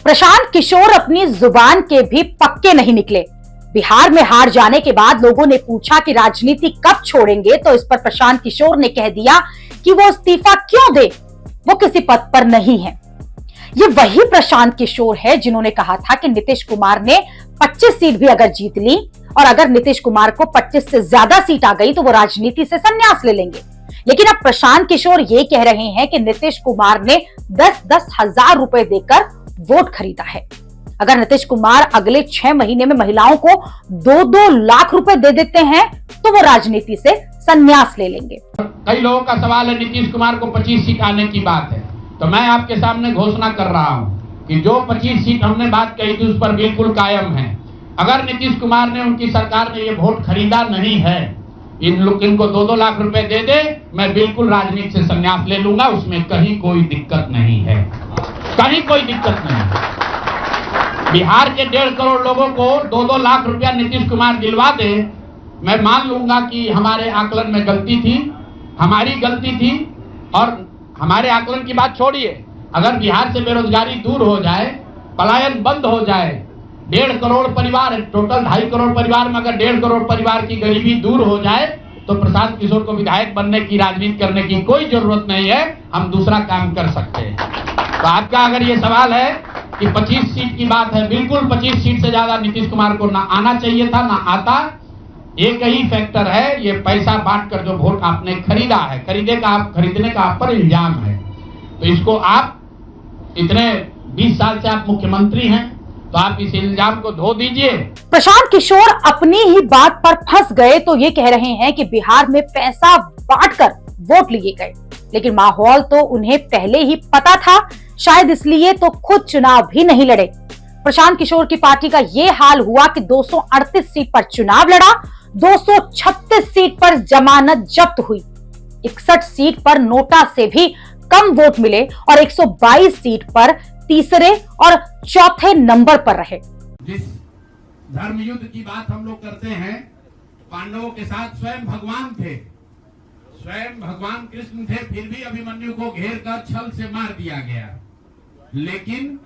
प्रशांत किशोर अपनी जुबान के भी पक्के नहीं निकले। बिहार में हार जाने के बाद लोगों ने पूछा कि राजनीति कब छोड़ेंगे, तो इस पर प्रशांत किशोर ने कह दिया कि वो इस्तीफा क्यों दे, वो किसी पद पर नहीं है। ये वही प्रशांत किशोर है जिन्होंने कहा था कि नीतीश कुमार ने 25 सीट भी अगर जीत ली और अगर नीतीश कुमार को 25 से ज्यादा सीट आ गई तो वो राजनीति से संन्यास ले लेंगे। लेकिन अब प्रशांत किशोर ये कह रहे हैं कि नीतीश कुमार ने 10-10 हजार रुपए देकर वोट खरीदा है। अगर नीतीश कुमार अगले 6 महीने में महिलाओं को 2-2 लाख रुपए दे देते हैं तो वो राजनीति से संन्यास ले लेंगे। कई लोगों का सवाल है नीतीश कुमार को 25 सीट आने की बात है, तो मैं आपके सामने घोषणा कर रहा हूं कि जो 25 सीट हमने बात कही थी उस पर बिल्कुल कायम है। अगर नीतीश कुमार ने, उनकी सरकार ने ये वोट खरीदा नहीं है, इनको 2-2 लाख रुपए दे दे, मैं बिल्कुल राजनीति से संन्यास ले लूंगा, उसमें कहीं कोई दिक्कत नहीं है, कहीं कोई दिक्कत नहीं। बिहार के 1.5 करोड़ लोगों को 2-2 लाख रुपया नीतीश कुमार दिलवा दे, मैं मान लूंगा कि हमारे आकलन में गलती थी, हमारी गलती थी। और हमारे आकलन की बात छोड़िए, अगर बिहार से बेरोजगारी दूर हो जाए, पलायन बंद हो जाए, 1.5 करोड़ परिवार, टोटल 2.5 करोड़ परिवार में अगर 1.5 करोड़ परिवार की गरीबी दूर हो जाए तो प्रशांत किशोर को विधायक बनने की, राजनीति करने की कोई जरूरत नहीं है, हम दूसरा काम कर सकते हैं। तो आपका अगर ये सवाल है कि 25 सीट की बात है, बिल्कुल 25 सीट से ज्यादा नीतीश कुमार को ना आना चाहिए था, ना आता। एक ही फैक्टर है, ये पैसा बांटकर जो वोट आपने खरीदा है, खरीदने का आप पर इल्जाम है। तो इसको आप इतने 20 साल से आप मुख्यमंत्री हैं, तो आप इस इल्जाम को धो दीजिए। प्रशांत किशोर अपनी ही बात पर फंस गए तो ये कह रहे हैं कि बिहार में पैसा बांटकर वोट लिए गए, लेकिन माहौल तो उन्हें पहले ही पता था, शायद इसलिए तो खुद चुनाव भी नहीं लड़े। प्रशांत किशोर की पार्टी का ये हाल हुआ कि 238 सीट पर चुनाव लड़ा, 236 सीट पर जमानत जब्त हुई, 61 सीट पर नोटा से भी कम वोट मिले और 122 सीट पर तीसरे और चौथे नंबर पर रहे। जिस धर्म युद्ध की बात हम लोग करते हैं, पांडवों के साथ स्वयं भगवान थे, स्वयं भगवान कृष्ण थे, फिर भी अभिमन्यु को घेर कर छल से मार दिया गया। लेकिन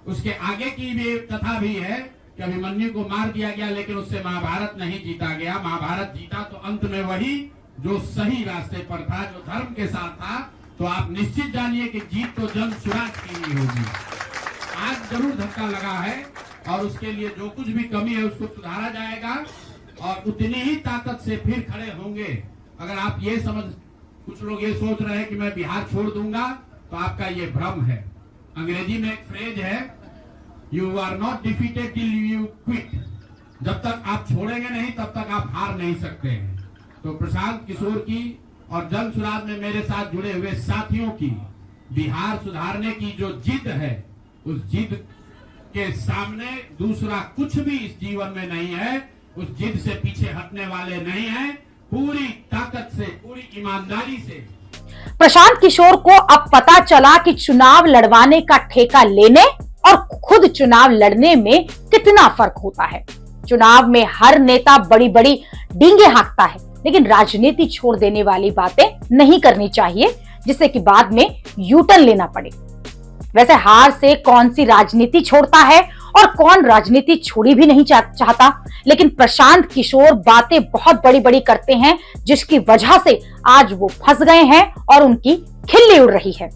उसके आगे की भी कथा भी है कि अभिमन्यु को मार दिया गया, लेकिन उससे महाभारत नहीं जीता गया। महाभारत जीता तो अंत में वही जो सही रास्ते पर था, जो धर्म के साथ था। तो आप निश्चित जानिए कि जीत तो जन स्वराज की ही होगी। आज जरूर धक्का लगा है और उसके लिए जो कुछ भी कमी है उसको सुधारा जाएगा और उतनी ही ताकत से फिर खड़े होंगे। अगर आप ये कुछ लोग ये सोच रहे हैं कि मैं बिहार छोड़ दूंगा, तो आपका ये भ्रम है। अंग्रेजी में एक फ्रेज है, you are not defeated till you quit. जब तक आप छोड़ेंगे नहीं तब तक आप हार नहीं सकते हैं। तो प्रशांत किशोर की और जन सुराज में मेरे साथ जुड़े हुए साथियों की बिहार सुधारने की जो जिद है, उस जिद के सामने दूसरा कुछ भी इस जीवन में नहीं है। उस जिद से पीछे हटने वाले नहीं हैं। पूरी ताकत से, पूरी ईमानदारी से। प्रशांत किशोर को अब पता चला कि चुनाव लड़वाने का ठेका लेने और खुद चुनाव लड़ने में कितना फर्क होता है। चुनाव में हर नेता बड़ी बड़ी डींगे हाँकता है, लेकिन राजनीति छोड़ देने वाली बातें नहीं करनी चाहिए, जिससे कि बाद में यूटर्न लेना पड़े। वैसे हार से कौन सी राजनीति छोड़ता है और कौन राजनीति छोड़ी भी नहीं चाहता, लेकिन प्रशांत किशोर बातें बहुत बड़ी बड़ी करते हैं, जिसकी वजह से आज वो फंस गए हैं और उनकी खिल्ली उड़ रही है।